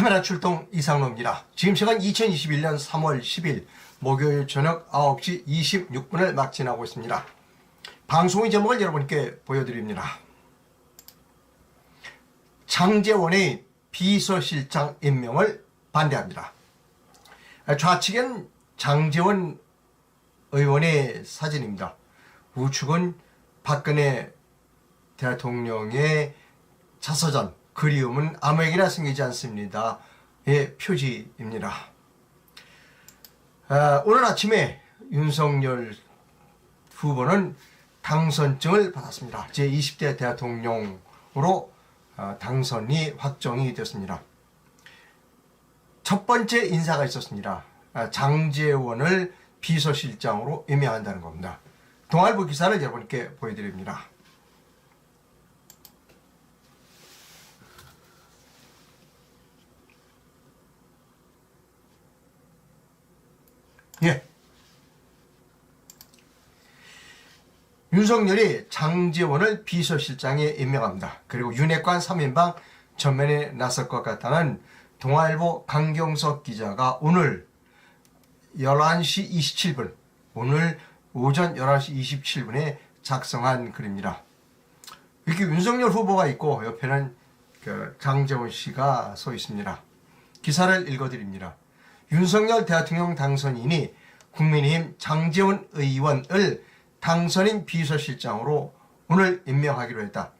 카메라 출동 이상로입니다. 지금 시간 2021년 3월 10일 목요일 저녁 9시 26분을 막 지나고 있습니다. 방송의 제목을 여러분께 보여드립니다. 장제원의 비서실장 임명을 반대합니다. 좌측은 장제원 의원의 사진입니다. 우측은 박근혜 대통령의 자서전 그리움은 아무에게나 생기지 않습니다. 의 표지입니다. 오늘 아침에 윤석열 후보는 당선증을 받았습니다. 제20대 대통령으로 당선이 확정이 됐습니다. 첫 번째 인사가 있었습니다. 장제원을 비서실장으로 임명한다는 겁니다. 동아일보 기사를 여러분께 보여드립니다. 예. 윤석열이 장제원을 비서실장에 임명합니다. 그리고 윤핵관 3인방 전면에 나설 것 같다는 동아일보 강경석 기자가 오늘 11시 27분, 오늘 오전 11시 27분에 작성한 글입니다. 이렇게 윤석열 후보가 있고 옆에는 장제원 씨가 서 있습니다. 기사를 읽어드립니다. 윤석열 대통령 당선인이 국민의힘 장제원 의원을 당선인 비서실장으로 오늘 임명하기로 했다.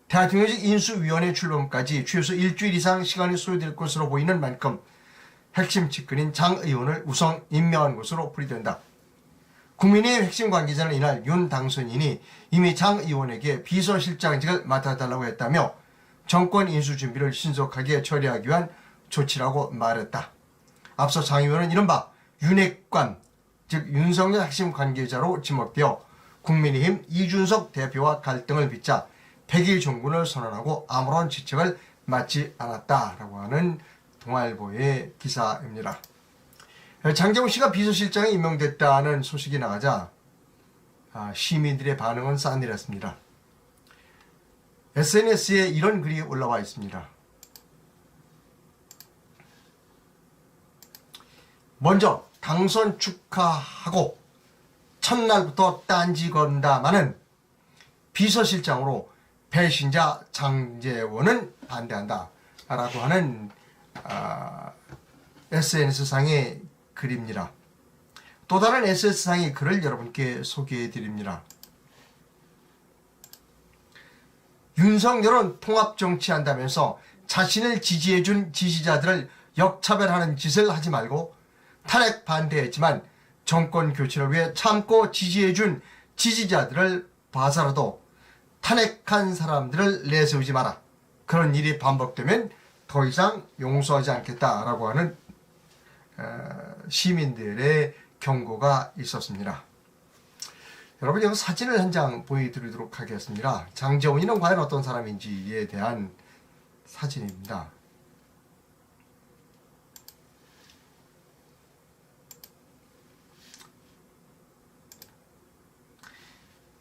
대통령직 인수위원회 출범까지 최소 일주일 이상 시간이 소요될 것으로 보이는 만큼 핵심 측근인 장 의원을 우선 임명한 것으로 풀이된다. 국민의힘 핵심 관계자는 이날 윤 당선인이 이미 장 의원에게 비서실장직을 맡아달라고 했다며 정권 인수 준비를 신속하게 처리하기 위한 조치라고 말했다. 앞서 장 의원은 이른바 윤핵관, 즉 윤석열 핵심 관계자로 지목되어 국민의힘 이준석 대표와 갈등을 빚자 100일 종군을 선언하고 아무런 지책을 맡지 않았다라고 하는 동아일보의 기사입니다. 장제원 씨가 비서실장에 임명됐다는 소식이 나가자 시민들의 반응은 싸늘했습니다. SNS에 이런 글이 올라와 있습니다. 먼저 당선 축하하고 첫날부터 딴지 건다마는 비서실장으로 배신자 장제원은 반대한다 라고 하는 SNS상의 글입니다. 또 다른 SNS상의 글을 여러분께 소개해 드립니다. 윤석열은 통합정치한다면서 자신을 지지해준 지지자들을 역차별하는 짓을 하지 말고 탄핵 반대했지만 정권 교체를 위해 참고 지지해준 지지자들을 봐서라도 탄핵한 사람들을 내세우지 마라. 그런 일이 반복되면 더 이상 용서하지 않겠다라고 하는 시민들의 경고가 있었습니다. 여러분, 여기 사진을 한 장 보여드리도록 하겠습니다. 장제원이는 과연 어떤 사람인지에 대한 사진입니다.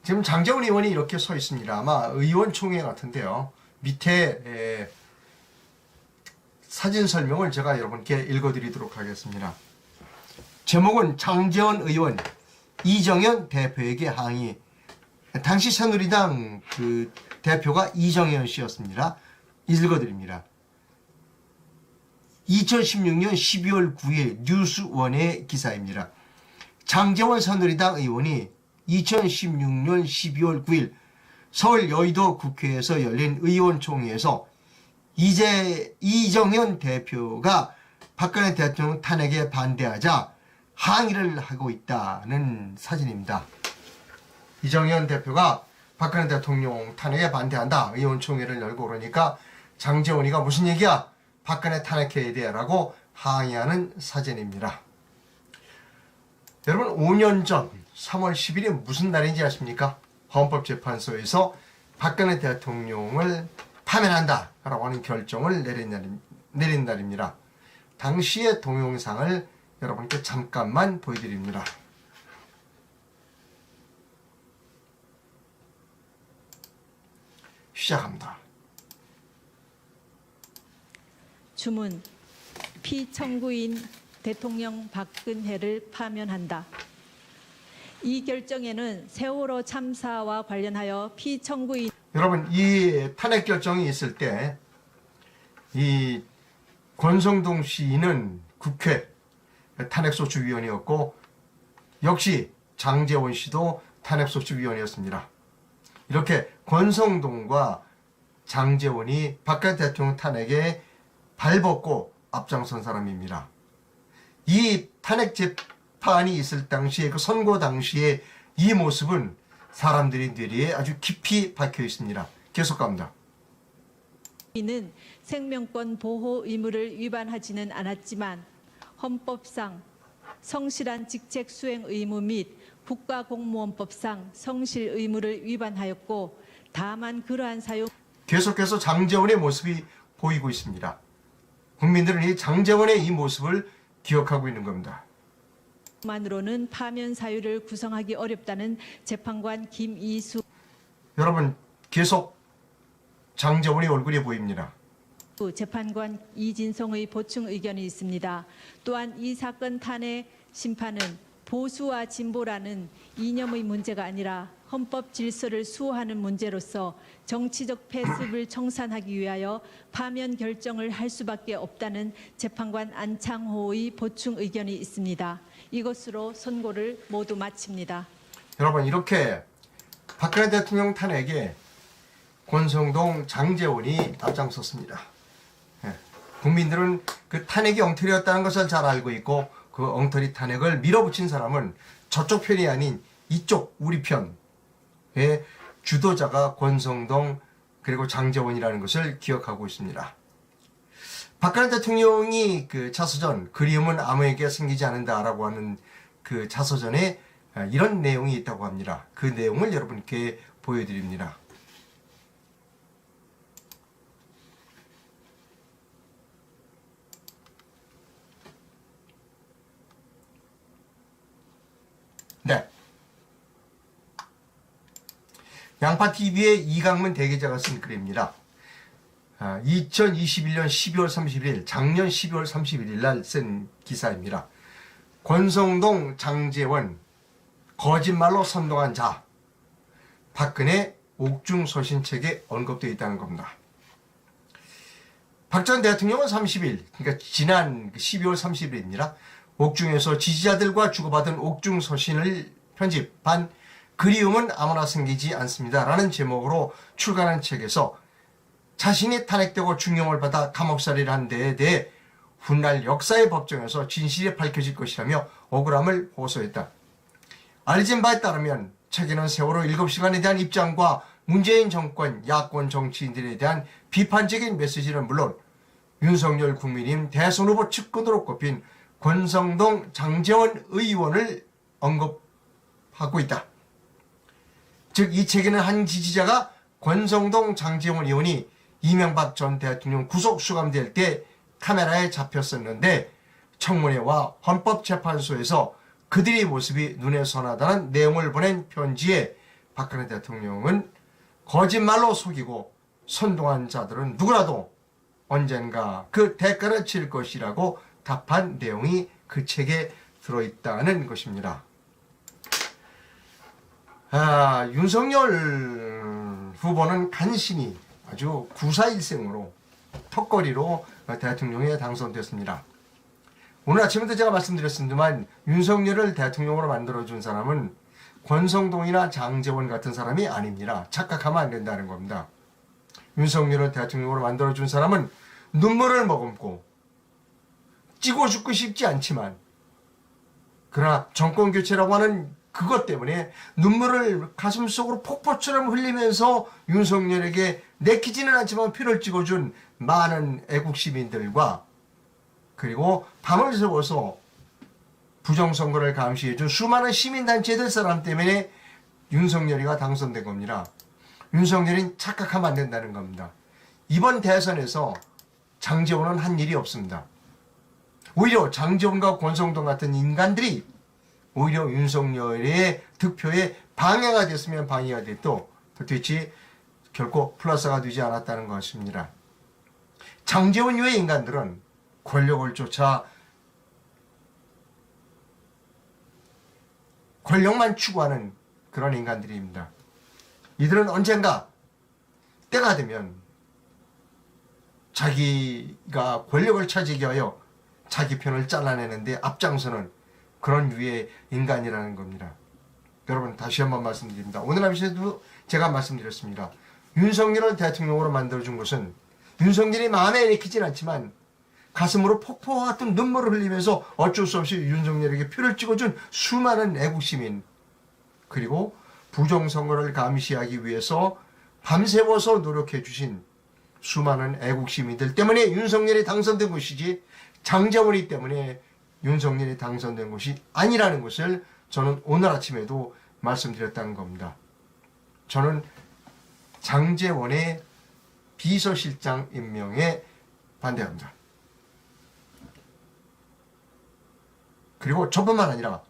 지금 장제원 의원이 이렇게 서 있습니다. 아마 의원총회 같은데요. 밑에 사진 설명을 제가 여러분께 읽어드리도록 하겠습니다. 제목은 장제원 의원, 이정현 대표에게 항의. 당시 새누리당 대표가 이정현 씨였습니다. 읽어드립니다. 2016년 12월 9일 뉴스원의 기사입니다. 장제원 새누리당 의원이 2016년 12월 9일 서울 여의도 국회에서 열린 의원총회에서 이정현 대표가 박근혜 대통령 탄핵에 반대하자 항의를 하고 있다는 사진입니다. 이정현 대표가 박근혜 대통령 탄핵에 반대한다. 의원총회를 열고 그러니까 장제원이가 무슨 얘기야? 박근혜 탄핵해야 돼 라고 항의하는 사진입니다. 여러분, 5년 전 3월 10일이 무슨 날인지 아십니까? 헌법재판소에서 박근혜 대통령을 파면한다 라고 하는 결정을 내린 날입니다. 당시의 동영상을 여러분께 잠깐만 보여드립니다. 시작합니다. 주문 피청구인 대통령 박근혜를 파면한다. 이 결정에는 세월호 참사와 관련하여 피청구인 여러분, 이 탄핵 결정이 있을 때 이 권성동 시인은 국회 탄핵소추위원이었고 역시 장제원 씨도 탄핵소추위원이었습니다. 이렇게 권성동과 장제원이 박근혜 대통령 탄핵에 발벗고 앞장선 사람입니다. 이 탄핵 재판이 있을 당시에 그 선고 당시에 이 모습은 사람들의 뇌리에 아주 깊이 박혀 있습니다. 계속 갑니다. 이는 생명권 보호 의무를 위반하지는 않았지만 헌법상 성실한 직책 수행 의무 및 국가공무원법상 성실 의무를 위반하였고 다만 그러한 사용 계속해서 장제원의 모습이 보이고 있습니다. 국민들은 이 장제원의 이 모습을 기억하고 있는 겁니다. 만으로는 파면 사유를 구성하기 어렵다는 재판관 김이수 여러분, 계속 장제원의 얼굴이 보입니다. 재판관 이진성의 보충 의견이 있습니다. 또한 이 사건 탄핵 심판은 보수와 진보라는 이념의 문제가 아니라 헌법 질서를 수호하는 문제로서 정치적 패습을 청산하기 위하여 파면 결정을 할 수밖에 없다는 재판관 안창호의 보충 의견이 있습니다. 이것으로 선고를 모두 마칩니다. 여러분, 이렇게 박근혜 대통령 탄핵에 권성동, 장제원이 앞장섰습니다. 국민들은 그 탄핵이 엉터리였다는 것을 잘 알고 있고 그 엉터리 탄핵을 밀어붙인 사람은 저쪽 편이 아닌 이쪽 우리 편의 주도자가 권성동 그리고 장제원이라는 것을 기억하고 있습니다. 박근혜 대통령이 그 자서전 그리움은 아무에게 생기지 않는다라고 하는 그 자서전에 이런 내용이 있다고 합니다. 그 내용을 여러분께 보여드립니다. 네. 양파TV의 이강문 대기자가 쓴 글입니다. 2021년 12월 31일, 작년 12월 31일 날 쓴 기사입니다. 권성동, 장제원, 거짓말로 선동한 자, 박근혜 옥중서신책에 언급되어 있다는 겁니다. 박 전 대통령은 30일, 그러니까 지난 12월 30일입니다. 옥중에서 지지자들과 주고받은 옥중서신을 편집한 그리움은 아무나 생기지 않습니다 라는 제목으로 출간한 책에서 자신이 탄핵되고 중형을 받아 감옥살이를 한 데에 대해 훗날 역사의 법정에서 진실이 밝혀질 것이라며 억울함을 호소했다. 알려진 바에 따르면 책에는 세월호 7시간에 대한 입장과 문재인 정권, 야권 정치인들에 대한 비판적인 메시지는 물론 윤석열 국민의힘 대선 후보 측근으로 꼽힌 권성동, 장제원 의원을 언급하고 있다. 즉 이 책에는 한 지지자가 권성동, 장제원 의원이 이명박 전 대통령 구속 수감될 때 카메라에 잡혔었는데 청문회와 헌법재판소에서 그들의 모습이 눈에 선하다는 내용을 보낸 편지에 박근혜 대통령은 거짓말로 속이고 선동한 자들은 누구라도 언젠가 그 대가를 치를 것이라고 답한 내용이 그 책에 들어있다는 것입니다. 윤석열 후보는 간신히 아주 구사일생으로 턱걸이로 대통령에 당선됐습니다. 오늘 아침에도 제가 말씀드렸습니다만 윤석열을 대통령으로 만들어준 사람은 권성동이나 장제원 같은 사람이 아닙니다. 착각하면 안 된다는 겁니다. 윤석열을 대통령으로 만들어준 사람은 눈물을 머금고 찌고 죽고 싶지 않지만 그러나 정권교체라고 하는 그것 때문에 눈물을 가슴속으로 폭포처럼 흘리면서 윤석열에게 내키지는 않지만 피를 찍어준 많은 애국시민들과 그리고 밤을 새워서 부정선거를 감시해준 수많은 시민단체들 사람 때문에 윤석열이가 당선된 겁니다. 윤석열이 착각하면 안 된다는 겁니다. 이번 대선에서 장제원은 한 일이 없습니다. 오히려 장제원과 권성동 같은 인간들이 오히려 윤석열의 득표에 방해가 됐으면 방해가 돼도 도대체 결코 플러스가 되지 않았다는 것입니다. 장제원 이외의 인간들은 권력을 쫓아 권력만 추구하는 그런 인간들입니다. 이들은 언젠가 때가 되면 자기가 권력을 차지하기 위하여 자기 편을 잘라내는데 앞장서는 그런 유의 인간이라는 겁니다. 여러분 다시 한번 말씀드립니다. 오늘 아침에도 제가 말씀드렸습니다. 윤석열을 대통령으로 만들어준 것은 윤석열이 마음에 내키진 않지만 가슴으로 폭포와 같은 눈물을 흘리면서 어쩔 수 없이 윤석열에게 표를 찍어준 수많은 애국시민, 그리고 부정선거를 감시하기 위해서 밤새워서 노력해 주신 수많은 애국시민들 때문에 윤석열이 당선된 것이지, 장제원이 때문에 윤석열이 당선된 것이 아니라는 것을 저는 오늘 아침에도 말씀드렸다는 겁니다. 저는 장제원의 비서실장 임명에 반대합니다. 그리고 저뿐만 아니라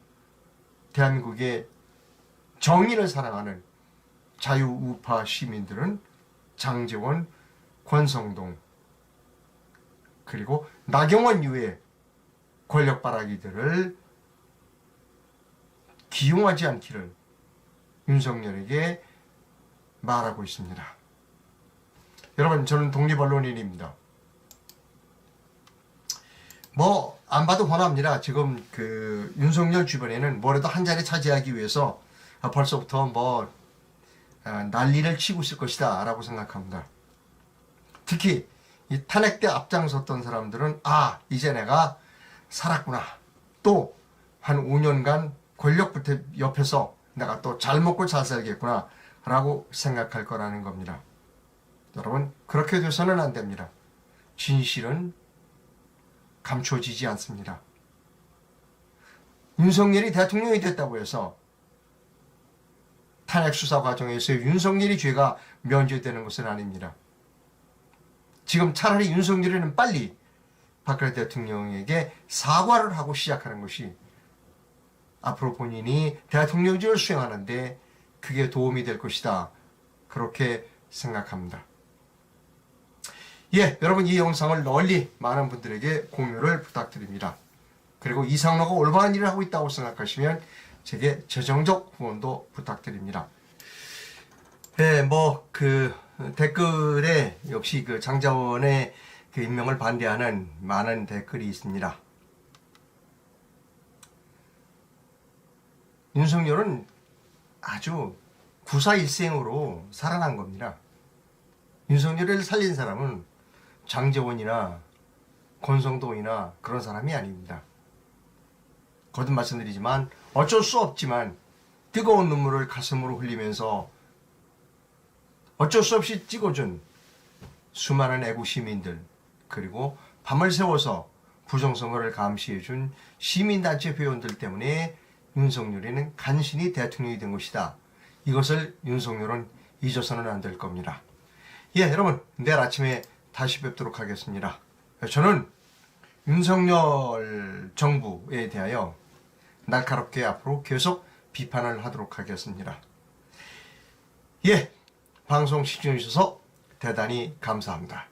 대한민국의 정의를 사랑하는 자유우파 시민들은 장제원, 권성동, 그리고 나경원 이외의 권력바라기들을 기용하지 않기를 윤석열에게 말하고 있습니다. 여러분, 저는 독립언론인입니다. 뭐 안 봐도 훤합니다. 지금 그 윤석열 주변에는 뭐라도 한 자리 차지하기 위해서 벌써부터 뭐 난리를 치고 있을 것이다 라고 생각합니다. 특히 이 탄핵 때 앞장섰던 사람들은 이제 내가 살았구나, 또 한 5년간 권력 옆에서 내가 또 잘 먹고 잘 살겠구나 라고 생각할 거라는 겁니다. 여러분, 그렇게 돼서는 안 됩니다. 진실은 감춰지지 않습니다. 윤석열이 대통령이 됐다고 해서 탄핵 수사 과정에서 윤석열이 죄가 면제되는 것은 아닙니다. 지금 차라리 윤석열이는 빨리 박근혜 대통령에게 사과를 하고 시작하는 것이 앞으로 본인이 대통령직을 수행하는데 그게 도움이 될 것이다, 그렇게 생각합니다. 여러분, 이 영상을 널리 많은 분들에게 공유를 부탁드립니다. 그리고 이상로가 올바른 일을 하고 있다고 생각하시면 제게 재정적 후원도 부탁드립니다. 댓글에 역시 그 장제원의 그 임명을 반대하는 많은 댓글이 있습니다. 윤석열은 아주 구사일생으로 살아난 겁니다. 윤석열을 살린 사람은 장제원이나 권성동이나 그런 사람이 아닙니다. 거듭 말씀드리지만 어쩔 수 없지만 뜨거운 눈물을 가슴으로 흘리면서 어쩔 수 없이 찍어준 수많은 애국시민들, 그리고 밤을 새워서 부정선거를 감시해준 시민단체 회원들 때문에 윤석열이는 간신히 대통령이 된 것이다. 이것을 윤석열은 잊어서는 안 될 겁니다. 여러분, 내일 아침에 다시 뵙도록 하겠습니다. 저는 윤석열 정부에 대하여 날카롭게 앞으로 계속 비판을 하도록 하겠습니다. 방송 시청해 주셔서 대단히 감사합니다.